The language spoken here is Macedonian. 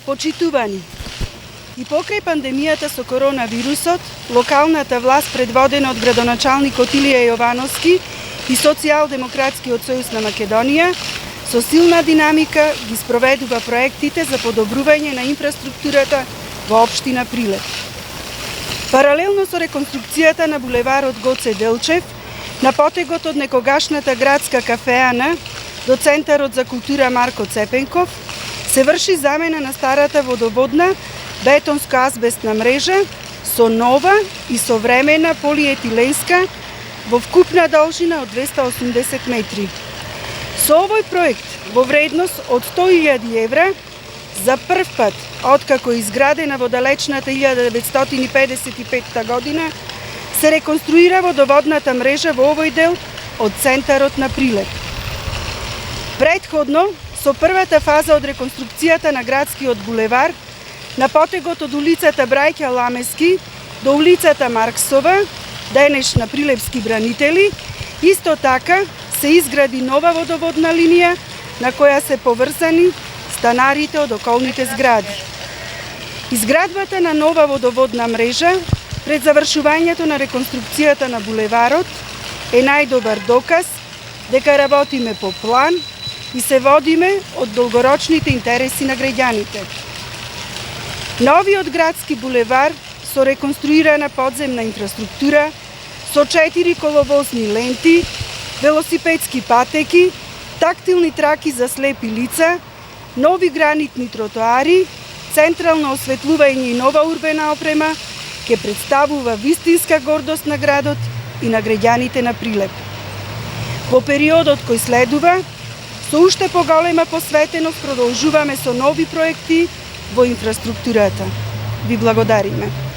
Почитувани, и покрај пандемијата со коронавирусот, локалната власт предводена од градоначалникот Илија Јовановски и Социјалдемократскиот сојуз на Македонија со силна динамика ги спроведува проектите за подобрување на инфраструктурата во општина Прилеп. Паралелно со реконструкцијата на булеварот Гоце Делчев, на потегот од некогашната градска кафеана до Центарот за култура Марко Цепенков, се врши замена на старата водоводна бетонско-азбестна мрежа со нова и современа полиетиленска во вкупна должина од 280 метри. Со овој проект во вредност од 100.000 евра за прв пат, откако е изградена во далечната 1955 година, се реконструира водоводната мрежа во овој дел од центарот на Прилеп. Претходно, со првата фаза од реконструкцијата на градскиот булевар, на потегот од улицата Брајќа Ламески до улицата Марксова, денеш на Прилепски бранители, исто така се изгради нова водоводна линија на која се поврзани станарите од околните згради. Изградбата на нова водоводна мрежа пред завршувањето на реконструкцијата на булеварот е најдобар доказ дека работиме по план и се водиме од долгорочните интереси на граѓаните. Новиот градски булевар со реконструирана подземна инфраструктура, со 4 коловозни ленти, велосипедски патеки, тактилни траки за слепи лица, нови гранитни тротоари, централно осветлување и нова урбена опрема, ќе представува вистинска гордост на градот и на граѓаните на Прилеп. Во периодот кој следува, со уште поголема посветеност продолжуваме со нови проекти во инфраструктурата. Ви благодариме.